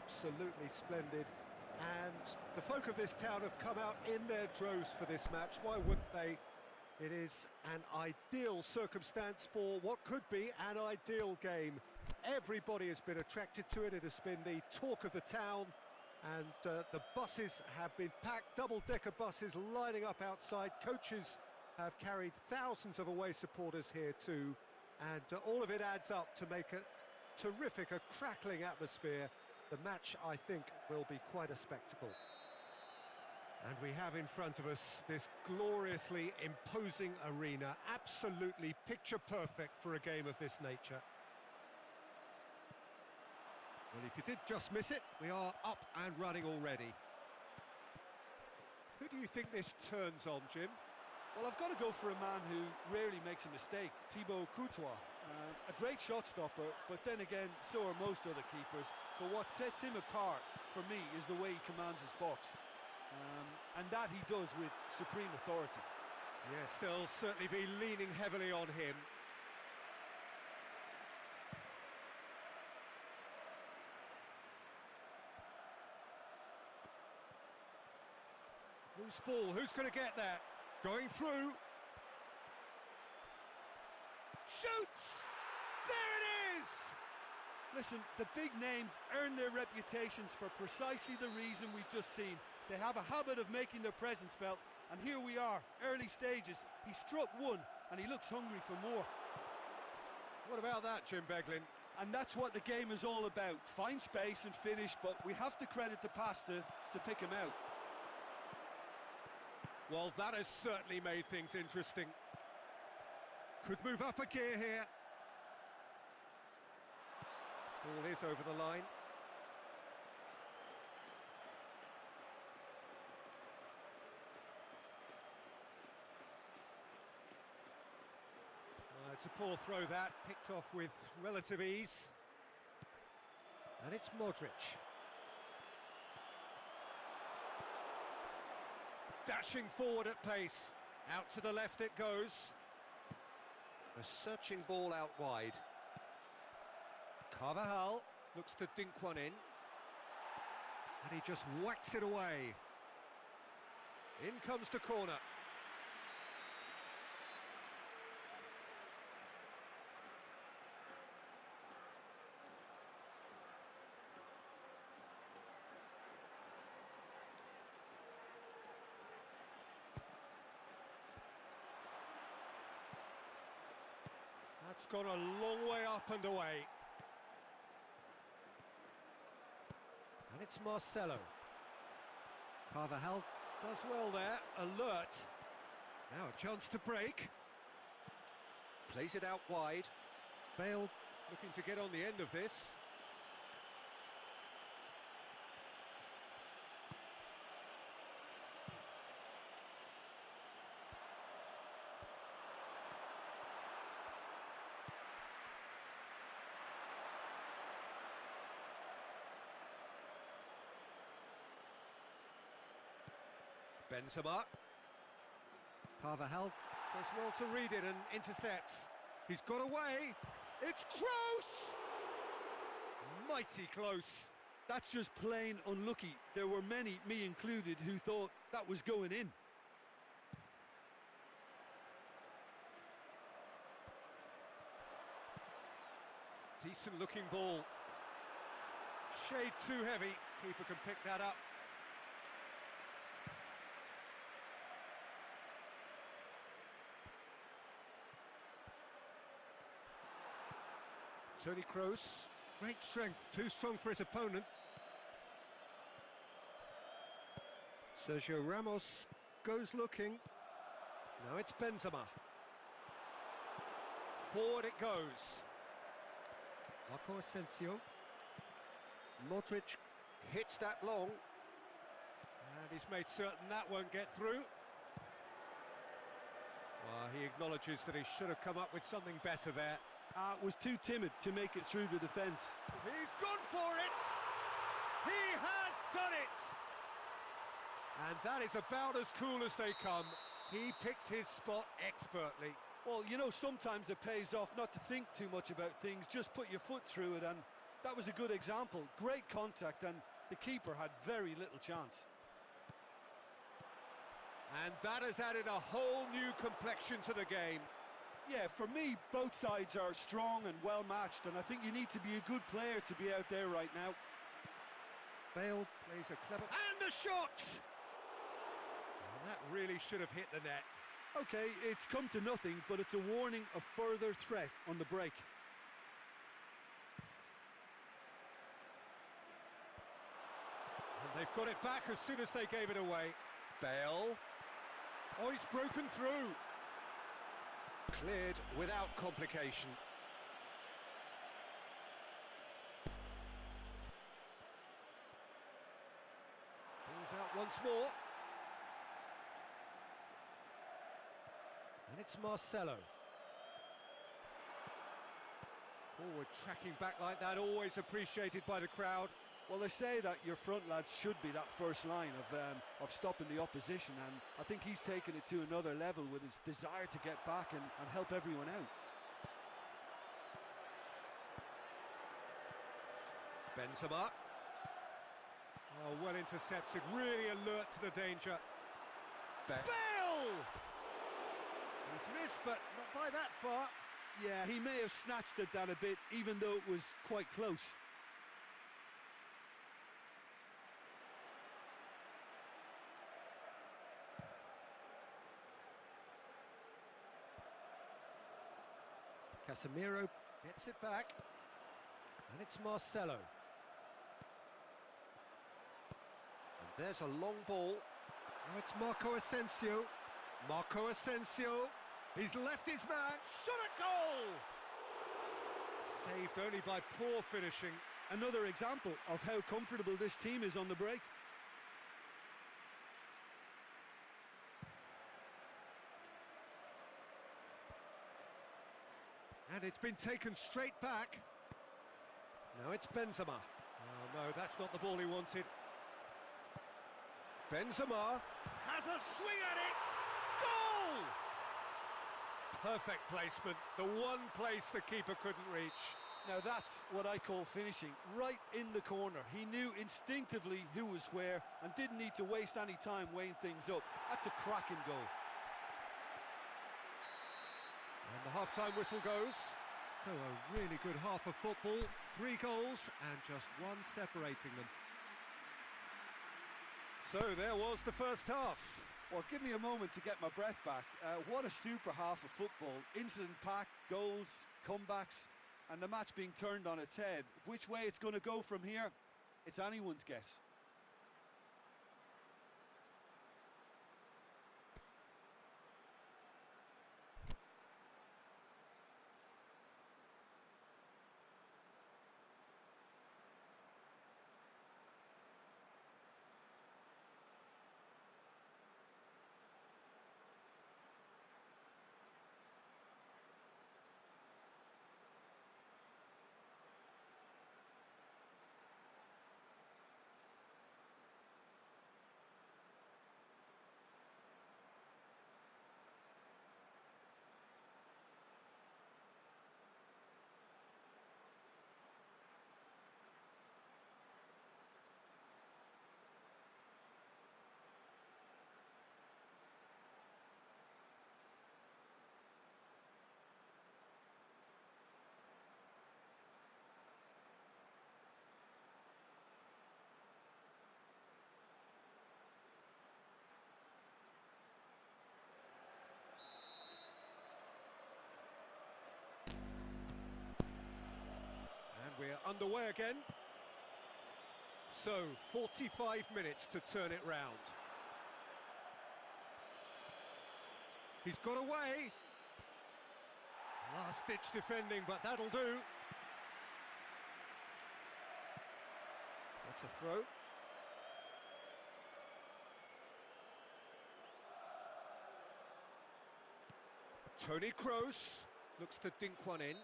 absolutely splendid. And the folk of this town have come out in their droves for this match. Why wouldn't they? It is an ideal circumstance for what could be an ideal game. Everybody has been attracted to it. It has been the talk of the town. And the buses have been packed, double-decker buses lining up outside. Coaches have carried thousands of away supporters here too. And all of it adds up to make a terrific, a crackling atmosphere. The match, I think, will be quite a spectacle. And we have in front of us this gloriously imposing arena, absolutely picture-perfect for a game of this nature. Well, if you did just miss it, we are up and running already. Who do you think this turns on, Jim? Well, I've got to go for a man who rarely makes a mistake, Thibaut Courtois. A great shot stopper, but then again, so are most other keepers. But what sets him apart, for me, is the way he commands his box. And that he does with supreme authority. Yes, they'll certainly be leaning heavily on him. Loose ball, who's going to get that? Going through. Shoots! There it is! Listen, the big names earn their reputations for precisely the reason we've just seen. They have a habit of making their presence felt, and here we are, early stages. He struck one, and he looks hungry for more. What about that, Jim Beglin? And that's what the game is all about. Find space and finish, but we have to credit the passer to pick him out. Well, that has certainly made things interesting. Could move up a gear here. Ball is over the line. It's a poor throw that, picked off with relative ease. And it's Modric. Dashing forward at pace. Out to the left it goes. A searching ball out wide. Carvajal looks to dink one in. And he just whacks it away. In comes the corner. That's gone a long way up and away. And it's Marcelo. Carvajal does well there, alert. Now a chance to break. Plays it out wide. Bale looking to get on the end of this. Benzema. Carvajal does well to read it and intercepts. He's got away. It's close! Mighty close. That's just plain unlucky. There were many, me included, who thought that was going in. Decent looking ball. Shade too heavy. Keeper can pick that up. Toni Kroos, great strength, too strong for his opponent. Sergio Ramos goes looking. Now it's Benzema. Forward it goes. Marco Asensio. Modric hits that long. And he's made certain that won't get through. Well, he acknowledges that he should have come up with something better there. Was too timid to make it through the defence. He's gone for it! He has done it! And that is about as cool as they come. He picked his spot expertly. Well, you know, sometimes it pays off not to think too much about things, just put your foot through it, and That was a good example. Great contact, and the keeper had very little chance. And that has added a whole new complexion to the game. Yeah, for me, both sides are strong and well-matched, and I think you need to be a good player to be out there right now. Bale plays a clever... And the shot! And that really should have hit the net. OK, it's come to nothing, but it's a warning of further threat on the break. And they've got it back as soon as they gave it away. Bale. Oh, he's broken through. Cleared without complication. Pulls out once more. And it's Marcelo. Forward tracking back like that, always appreciated by the crowd. Well, they say that your front lads should be that first line of stopping the opposition, and I think he's taken it to another level with his desire to get back and help everyone out. Benzema. Oh, well intercepted, really alert to the danger. Bale! He's missed, but not by that far. Yeah, he may have snatched at that a bit, even though it was quite close. Casemiro gets it back, and it's Marcelo. And there's a long ball. Oh, it's Marco Asensio. Marco Asensio. He's left his man. Shot at goal! Saved only by poor finishing. Another example of how comfortable this team is on the break. And it's been taken straight back. Now it's Benzema. Oh no, that's not the ball he wanted. Benzema has a swing at it! Goal! Perfect placement, the one place the keeper couldn't reach. Now that's what I call finishing, right in the corner. He knew instinctively who was where and didn't need to waste any time weighing things up. That's a cracking goal. And the half-time whistle goes. So a really good half of football, 3 goals and just one separating them. So there was the first half. Well, give me a moment to get my breath back. What a super half of football. Incident-packed, goals, comebacks, and the match being turned on its head. Which way it's going to go from here, it's anyone's guess. We're underway again. So, 45 minutes to turn it round. He's got away. Last-ditch defending, but that'll do. That's a throw. Toni Kroos looks to dink one in.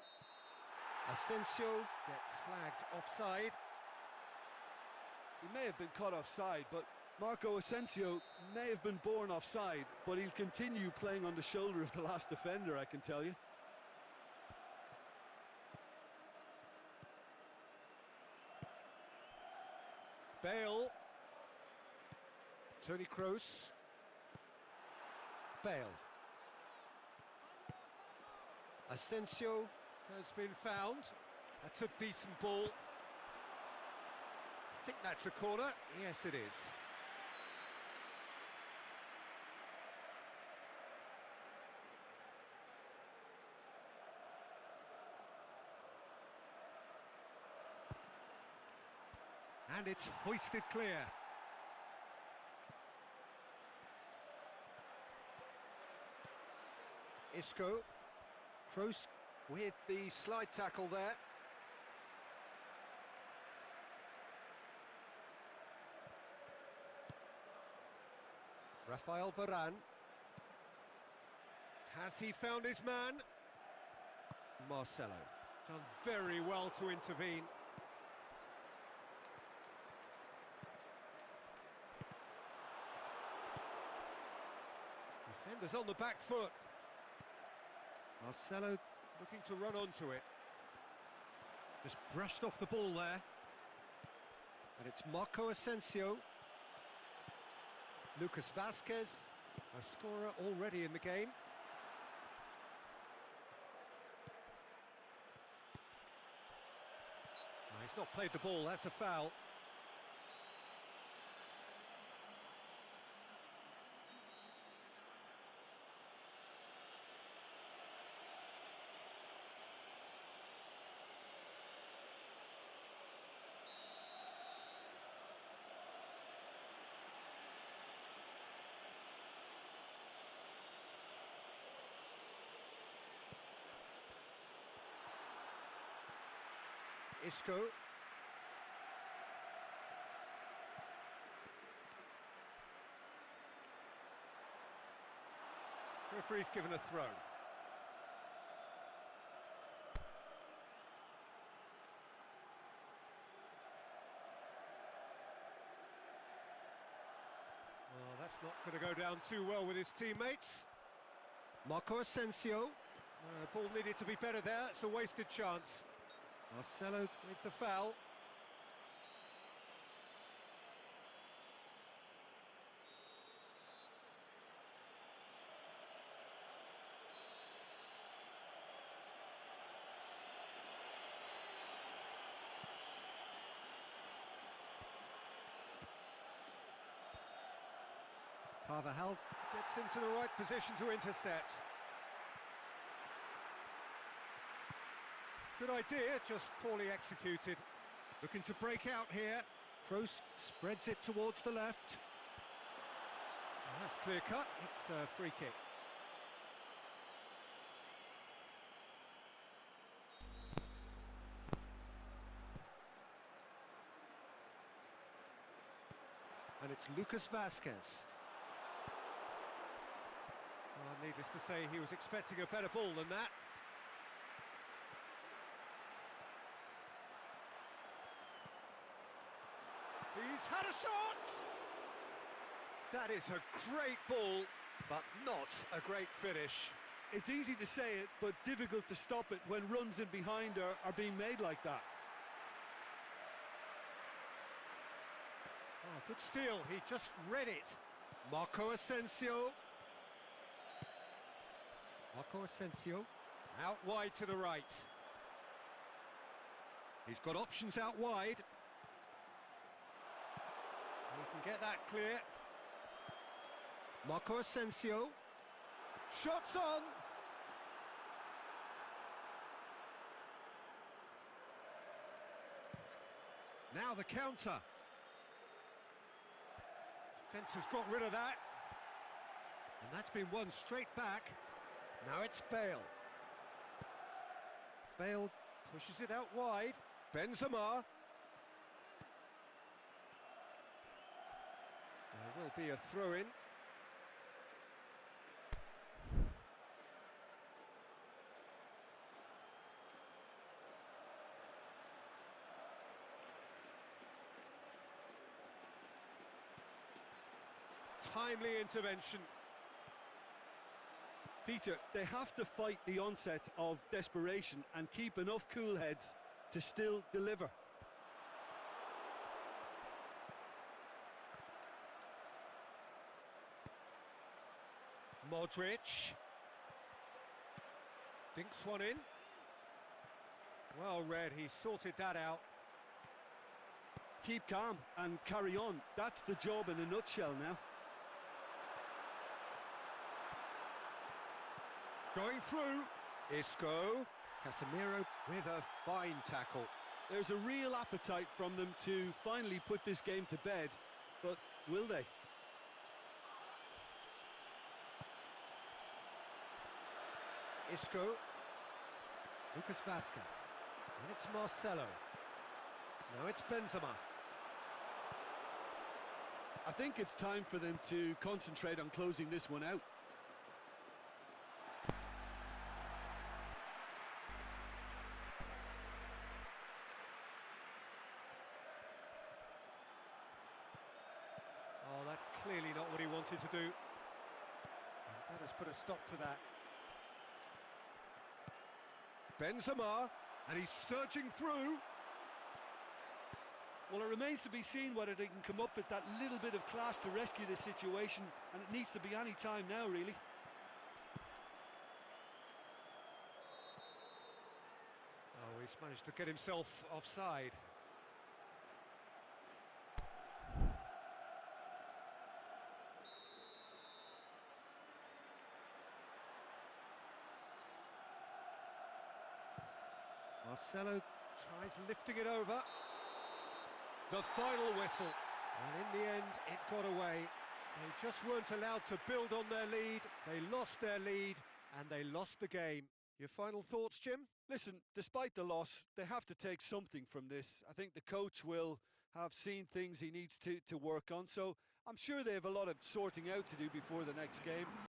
Asensio gets flagged offside. He may have been caught offside, but Marco Asensio may have been born offside, but he'll continue playing on the shoulder of the last defender, I can tell you. Bale. Toni Kroos. Bale. Asensio has been found. That's a decent ball. I think that's a corner. Yes, it is. And it's hoisted clear. Isco. Kroos with the slide tackle there. Rafael Varane. Has he found his man? Marcelo. Done very well to intervene. Defenders on the back foot. Marcelo looking to run onto it. Just brushed off the ball there. And it's Marco Asensio. Lucas Vazquez, a scorer already in the game. Oh, he's not played the ball, that's a foul. Isco. Referee's given a throw. Well, that's not going to go down too well with his teammates. Marco Asensio. Ball needed to be better there, it's a wasted chance. Marcelo with the foul. Carvajal gets into the right position to intercept. Good idea, just poorly executed. Looking to break out here. Kroos spreads it towards the left. Oh, that's clear cut, it's a free kick. And it's Lucas Vazquez. Oh, needless to say, he was expecting a better ball than that. He's had a shot! That is a great ball, but not a great finish. It's easy to say it, but difficult to stop it when runs in behind are being made like that. Oh, good steal, he just read it. Marco Asensio. Marco Asensio, out wide to the right. He's got options out wide. He can get that clear. Marco Asensio. Shots on! Now the counter. Defence has got rid of that. And that's been won straight back. Now it's Bale. Bale pushes it out wide. Benzema. There will be a throw-in. Timely intervention. Peter, they have to fight the onset of desperation and keep enough cool heads to still deliver. Modric. Dinks one in. Well read, he sorted that out. Keep calm and carry on. That's the job in a nutshell now. Going through. Isco. Casemiro with a fine tackle. There's a real appetite from them to finally put this game to bed, but will they? Isco. Lucas Vasquez. And it's Marcelo. Now it's Benzema. I think it's time for them to concentrate on closing this one out. Oh, that's clearly not what he wanted to do. And that has put a stop to that. Benzema, and he's surging through. Well, it remains to be seen whether they can come up with that little bit of class to rescue this situation, and it needs to be any time now, really. Oh, he's managed to get himself offside. Marcelo tries lifting it over. The final whistle. And in the end, it got away. They just weren't allowed to build on their lead. They lost their lead, and they lost the game. Your final thoughts, Jim? Listen, despite the loss, they have to take something from this. I think the coach will have seen things he needs to work on, so I'm sure they have a lot of sorting out to do before the next game.